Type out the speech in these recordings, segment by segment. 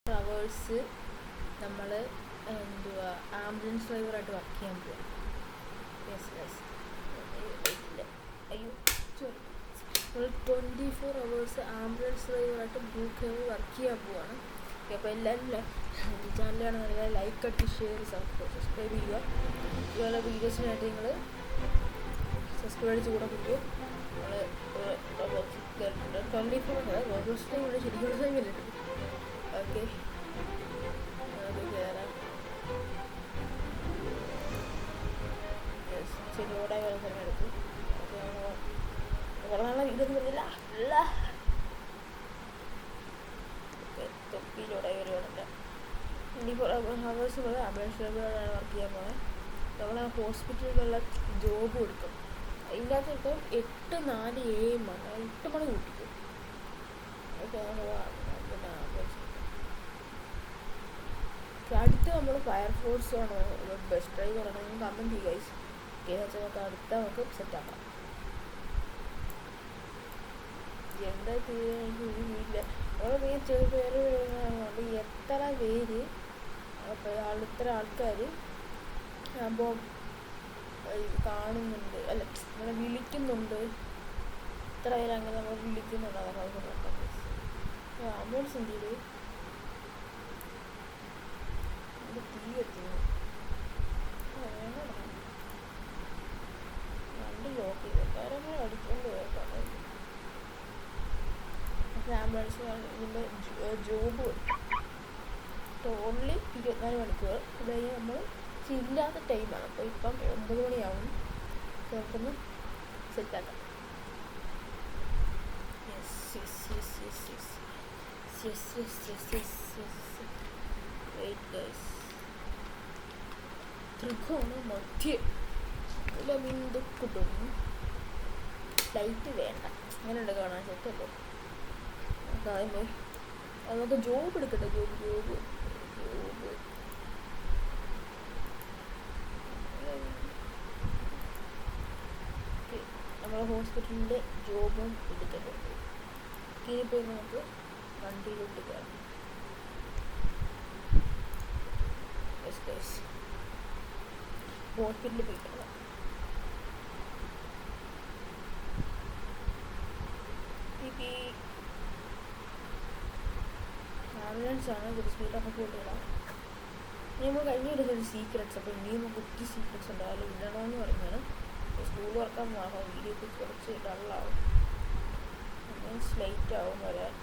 Flowers നമ്മൾ എന്തുവാ ambulance ഡ്രൈവറായിട്ട് work ചെയ്യാൻ പോവാം. യെസ് യെസ് അയ്യോ സോറി, നമ്മൾ 24 hours ആംബുലൻസ് ഡ്രൈവറായിട്ട് ബ്രൂക്കേവ് വർക്ക് ചെയ്യാൻ പോവാണ്. അപ്പോൾ എല്ലാവരും ചാനലാണ് നല്ല ലൈക്ക് അടിച്ച് ഷെയർ സബ്സ്ക്രൈബ് ചെയ്യുക. ഇതുപോലെ വീഡിയോസിനായിട്ട് നിങ്ങൾ സബ്സ്ക്രൈബ് അടിച്ച് കൂടെ കിട്ടും. നമ്മൾ 24 റോബോട്ട്സ് ടൈമിൽ ശരിക്കുള്ള ടൈമില്ല. ഓക്കെ കയറാം. ശരിയോടെ വേറെ സമയം എടുത്തു. കുറേ നാളെ ഇതൊന്നും വരുന്നില്ല. തൊപ്പിയിലൂടെ വരുവാണില്ല. 24 hours ആംബുലൻസ് ഡ്രൈവറാണ് വർക്ക് ചെയ്യാൻ പോകുന്നത്. നമ്മൾ ആ ഹോസ്പിറ്റലിലുള്ള ജോബ് കൊടുക്കും. ഇതിൻ്റെ അകത്ത് ഇപ്പം 8-4 AM ആണ്. 8 മണി കൂട്ടിക്കും. ഓക്കെ പിന്നെ അടുത്ത് നമ്മൾ ഫയർഫോഴ്സ് ആണോ ബസ് ഡ്രൈവർ ആണോ നിങ്ങൾ കമൻറ്റ് ചെയ്യുക ഗൈസ്. ഏതാച്ചാൽ നമുക്ക് അടുത്ത നമുക്ക് സെറ്റാക്കാം. എന്താ എനിക്ക് ഇല്ല ഓരോ പേര് ചെറു പേര് എത്ര പേര് ഇത്ര ആൾക്കാർ അപ്പോൾ കാണുന്നുണ്ട്, അല്ല നമ്മളെ വിളിക്കുന്നുണ്ട്. ഇത്ര പേര് അങ്ങനെ നമ്മൾ വിളിക്കുന്നുണ്ട്. അതൊക്കെ നോക്കാം. ആംബുലൻസ് എന്ത് ചെയ്തു തീ എത്തുന്നു. വണ്ടി ലോക്ക് ചെയ്തു. കാര്യങ്ങൾ അടിക്കൊണ്ട് പോയേക്കാം. ആംബുലൻസ് ഇതിൻ്റെ ജോബ് ഓൺലി 24 മണിക്കൂർ. അത് കഴിഞ്ഞ് നമ്മൾ ഇല്ലാത്ത ടൈമാണ്. അപ്പോൾ ഇപ്പം 9 മണിയാവും. നമുക്കൊന്ന് സെറ്റാക്കാം. ത്രികോണ മധ്യ ബിന്ദുക്കുട്ടും ലൈറ്റ് വേണ്ട. അങ്ങനെയുണ്ട് കാണാൻ സെറ്റല്ലേ. നമുക്ക് ജോബ് എടുക്കട്ടെ. ജോബ് നമ്മളെ ഹോസ്പിറ്റലിൻ്റെ ജോബും എടുത്തിട്ടുണ്ട്. ഇനിയിപ്പോൾ നമുക്ക് വണ്ടിയിലോട്ട് കയറാം. ഹോസ്പിറ്റലിൽ പോയിട്ടാണ് ആംബുലൻസ് ആണ്. ഒരു സ്പീഡൊക്കെ പോയിട്ടിടാം. ഇനി നമ്മൾ കഴിഞ്ഞ ഒരു സീക്രറ്റ്സ്. അപ്പോൾ ഇനി നമുക്ക് ഒത്തിരി സീക്രറ്റ്സ് ഉണ്ടായാലും ഇടണമെന്ന് പറഞ്ഞാൽ സ്കൂൾ വർക്കാൻ പോകണം. വീഡിയോ ഒക്കെ കുറച്ച് ഡള്ളാവും, സ്ലൈറ്റ് ആവും വരാൻ.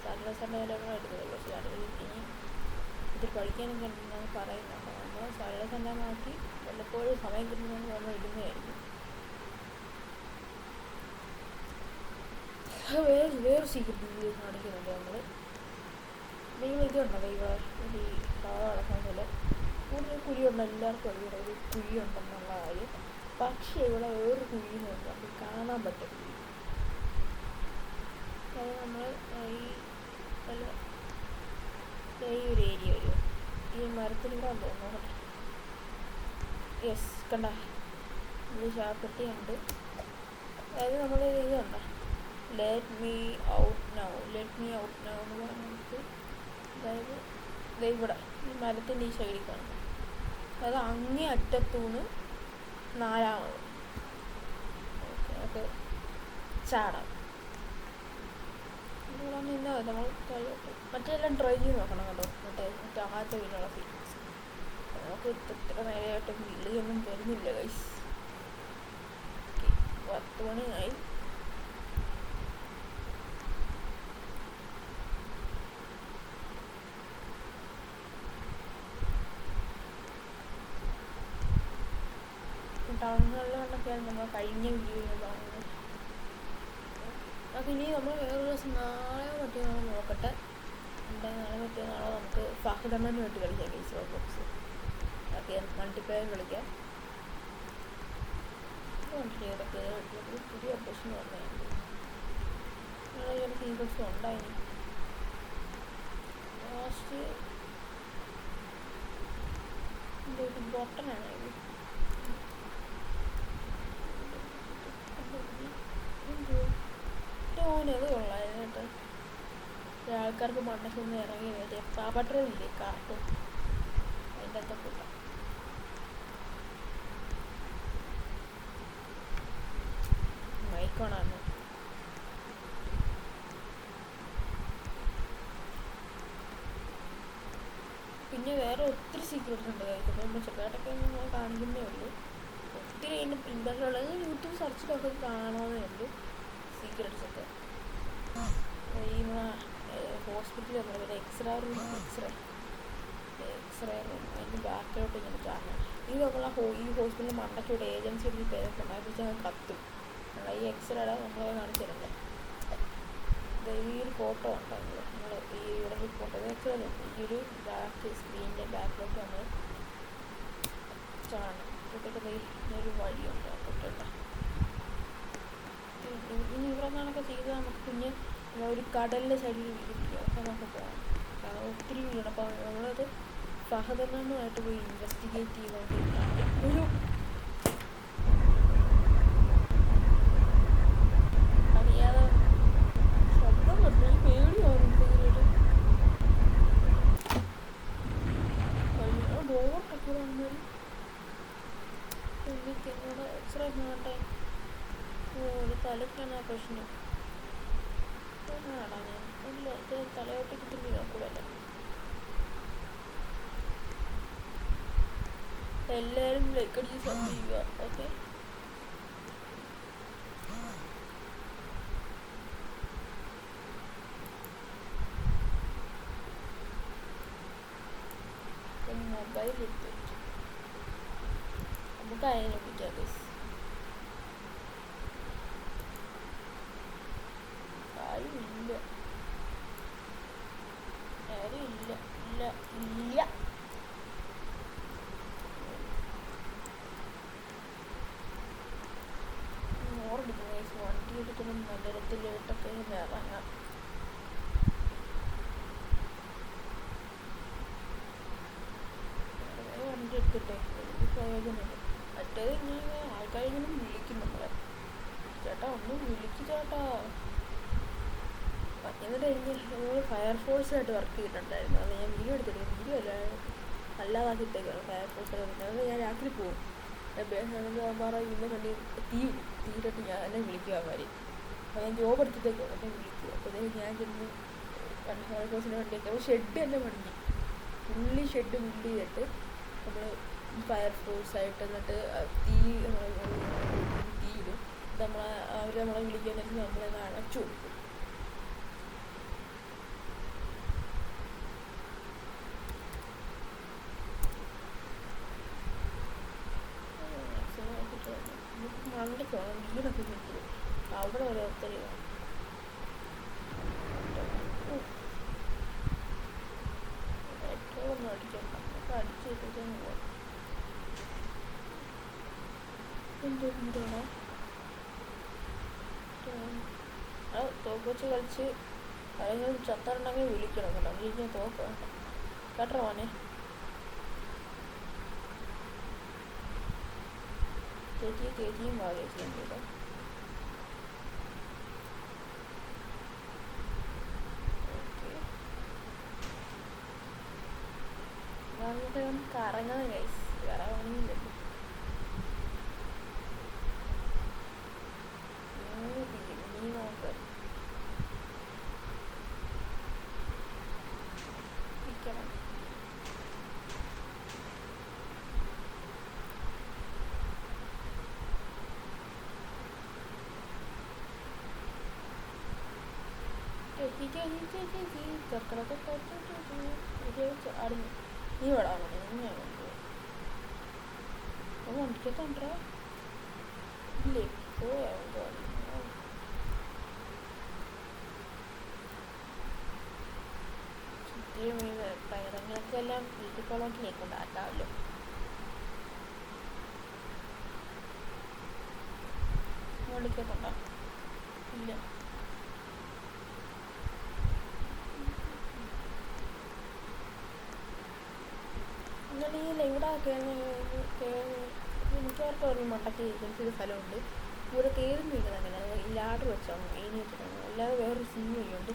സാറ്റർഡേ വരെയാണ് എടുക്കുന്നത്. പക്ഷേ ഇനി ഇത് പഠിക്കാനൊക്കെ ഉണ്ടെന്നാണ് പറയുന്നുണ്ട്. നമ്മൾ സാറ്റർഡേ മാറ്റി വല്ലപ്പോഴും സമയം കിട്ടുന്നതെന്ന് നമ്മൾ ഇടുന്നതായിരിക്കും. വേറെ സീക്രട്ട് വീഡിയോ കാണിക്കുന്നുണ്ട്. നിങ്ങൾ ഇതുണ്ടോ ഈ കഥ നടക്കുന്നത് കൂടുതൽ കുഴിയുണ്ട്. എല്ലാവർക്കും അറിയാം ഒരു കുഴിയുണ്ടെന്നുള്ള കാര്യം. പക്ഷേ ഇവിടെ വേറൊരു കുഴിയുന്നുണ്ട്. അത് കാണാൻ പറ്റും. അത് നമ്മൾ ഈ ഒരു ഏരിയ വരും. ഈ മരത്തിലൂടെ തോന്നുന്നു. യെസ് കണ്ട ഇത് ഷാപ്പെട്ടിയുണ്ട്. അതായത് നമ്മൾ ഇത് കണ്ട ലെറ്റ് മീ ഔട്ട് നൗ എന്ന് പറഞ്ഞിട്ട്, അതായത് ഇവിടെ ഈ മരത്തിൻ്റെ ഈ സൈഡിൽ കാണും. അത് അങ്ങേ അറ്റത്തൂന്ന് 4ാമത് നമുക്ക് ചാടാം. ഇവിടെ നിന്നാൽ നമ്മൾ മറ്റെല്ലാം ട്രൈ ചെയ്ത് നോക്കണം കേട്ടോ. മറ്റേ ആദ്യത്തെ വീട്ടിലുള്ള ഫീലിങ്സ് നമുക്ക് ഇത്ര നേരമായിട്ട് വിളിയൊന്നും വരുന്നില്ല ഗൈസ്. 10 മണിയായി. ടൗണുകളിലൊക്കെയാണ് നമ്മൾ കഴിഞ്ഞ വീഡിയോയിൽ പറയുന്നത്. അപ്പോൾ ഇനി നമ്മൾ വേറൊരു ദിവസം നാളെ മറ്റന്നാളോ നോക്കട്ടെ. നാളെ മറ്റന്നാളോ നമുക്ക് ഫഹദണ്ണനുമായിട്ട് കളിക്കാം. ഗെയിംസ് ബോക്സ് ഓക്കെ മൾട്ടിപ്ലെയർ കളിക്കാം. ഏതൊക്കെ പുതിയ അപ്ഡേഷൻ പറഞ്ഞാൽ ഒരു സീക്വൻസും ഉണ്ടായിരുന്നു. ലാസ്റ്റ് ബോട്ടനാണ് ടോനത് കൊള്ളായിരുന്നു കേട്ടോ. ആൾക്കാർക്ക് മണ്ടയ്ക്കൊന്നും ഇറങ്ങി മറ്റേ പാവട്രോളില്ലേ കാർട്ടൂൺ അതിൻ്റെ അകത്ത് കൂട്ടാം. മൈക്കോണാണ്. പിന്നെ വേറെ ഒത്തിരി സീക്രട്സ് ഉണ്ട് ഇപ്പം നമ്മൾ ചെറുതായിട്ടൊക്കെ നമ്മൾ കാണിക്കുന്നേ ഉള്ളൂ. ഒത്തിരി അതിൻ്റെ പിൻബലമുള്ളത് യൂട്യൂബ് സെർച്ചിലൊക്കെ കാണാവുന്നേ ഉള്ളൂ സീക്രട്സ് ഒക്കെ. ഈ ഹോസ്പിറ്റലിൽ നമ്മൾ എക്സ്റേ റൂം അതിൻ്റെ ബാക്കിലോട്ട് ഇങ്ങനെ കാണാം. ഈ നമ്മളെ ഈ ഹോസ്പിറ്റലിൽ മണ്ടയ്ക്കോട്ട് ഏജൻസി ഒരു പേരൊക്കെ ഉണ്ടായി വെച്ചാൽ കത്തും. ഈ എക്സ്റേയുടെ നമ്മളെ കാണിച്ചിട്ടുണ്ട്. ഈ ഒരു ഫോട്ടോ ഉണ്ടോ നമ്മൾ ഈ ഇവിടെ ഫോട്ടോ എക്സ്റേ ഈ ഒരു ബാക്ക് സ്ക്രീനിൻ്റെ ബാക്കിലോട്ട് നമ്മൾ കാണും. ഇതൊക്കെ ഒരു വഴിയുണ്ട് തൊട്ടിട്ട്. ഇനി ഇവിടെ നിന്നൊക്കെ ചെയ്താൽ നമുക്ക് പിന്നെ ഒരു കടലിൻ്റെ സൈഡിൽ വിളിക്കുക ഒക്കെ നമുക്ക് പോകാം. കാരണം ഒത്തിരി വീടാണ്. അപ്പോൾ നമ്മളത് സഹകരണമായിട്ട് പോയി ഇൻവെസ്റ്റിഗേറ്റ് ചെയ്തുകൊണ്ട് ഒരു അറിയാതെ ശബ്ദം പറഞ്ഞു പേടിയാവുന്നുണ്ട്. ബോട്ടൊക്കെ വന്നൊരു എന്നോട് എക്സ്റേ നോട്ടെ. ഒരു തലയ്ക്കാണ് ആ പ്രശ്നം. ആടാ ഞാൻ ഇല്ല ഇത് തലയോട്ടേക്ക് തിരിഞ്ഞ് നോക്കൂടല്ലോ. എല്ലാവരും ലൈക്ക് അടിച്ച് സബ് ചെയ്യുക. ഓക്കെ, മൊബൈൽ എടുത്ത് വെച്ചു നമുക്ക് അതിനെ വിളിക്കാം. ഗൈസ് ഇല്ല ആരും ഇല്ല ഇല്ല ഇല്ല. ഓർഡിക്കുന്നു വണ്ടി എടുക്കണം നഗരത്തിലോട്ടൊക്കെ ഇറങ്ങാം. വണ്ടി എടുത്തിട്ടെ എനിക്ക് പ്രയോജനമില്ല. മറ്റേത് ഇങ്ങനെ ആൾക്കാരിങ്ങനെ വിളിക്കും നമ്മളെ, ചേട്ടാ ഒന്ന് വിളിക്കും ചേട്ടാ. എന്നിട്ട് എനിക്ക് നമ്മൾ ഫയർഫോഴ്സായിട്ട് വർക്ക് ചെയ്തിട്ടുണ്ടായിരുന്നു. അത് ഞാൻ വീഡിയോ എടുത്തിട്ട് വീഡിയോ അല്ലാതാക്കിയിട്ടേക്കാണ് ഫയർഫോഴ്സിൽ. അത് ഞാൻ രാത്രി പോകും. അമ്മാറ ഇന്ന കണ്ടി തീരിട്ട് ഞാൻ എന്നെ വിളിക്കുക അവന്മാർ. അപ്പോൾ ഞാൻ ജോബ് എടുത്തിട്ടേക്കാണ് എന്നെ വിളിക്കുക. അപ്പോൾ ഞാൻ ചെന്ന് ഫയർഫോഴ്സിൻ്റെ വണ്ടിയൊക്കെ അപ്പോൾ ഷെഡ് തന്നെ പണിഞ്ഞു. ഫുള്ളി ഷെഡ് ബിൽഡ് ചെയ്തിട്ട് നമ്മൾ ഫയർഫോഴ്സായിട്ട് എന്നിട്ട് തീയിടും. അവർ നമ്മളെ വിളിക്കാൻ വെച്ച് നമ്മളെ അടച്ചു കൊടുക്കും. മണ്ടയ്ക്ക് വേണം വീടൊക്കെ കിട്ടും. അവിടെ ഓരോരുത്തർ പെട്രോൾ ഒന്നും അടിക്കണ്ട, നമുക്ക് അടിച്ചു കിട്ടിട്ട് എന്തോ വീടാണോ. അത് തോക്ക് വെച്ച് കളിച്ച് അല്ലെങ്കിൽ ചത്തറുണ്ടെങ്കിൽ വിളിക്കണം കേട്ടോ. വിളിക്കാൻ തോക്ക് വേണ്ട കേട്ടോ മോനെ. ചേച്ചിയും വാങ്ങിച്ചിട്ടും കേട്ടോ. ഓക്കെ, നമുക്ക് കറങ്ങാൻ ഗൈസ്. കറങ്ങുന്നില്ലല്ലോ. നീ നോക്ക് ഇരിക്കണം. അടിഞ്ഞു നീ വിടാമോ? വണ്ടിക്കത്തോണ്ടാ ഇല്ലേ പോയാ പയറങ്ങളൊക്കെ എല്ലാം വീട്ടിൽ പോകണമെങ്കിൽ നീക്കൊണ്ടാട്ടാവല്ലോ. വണ്ടിക്കത്തോണ്ടാ ഇല്ല. എന്നാൽ ഈ ഇവിടെ എനിക്കാർക്കും അറിയും മണ്ടയ്ക്ക് ഏജൻസിയുടെ സ്ഥലമുണ്ട്. ഇവിടെ കയറും വീട് അങ്ങനെ ലാഡർ വെച്ചാണ് മെയിൻ വെച്ചിട്ടാണ്. അല്ലാതെ വേറൊരു സിം വഴിയുണ്ട്.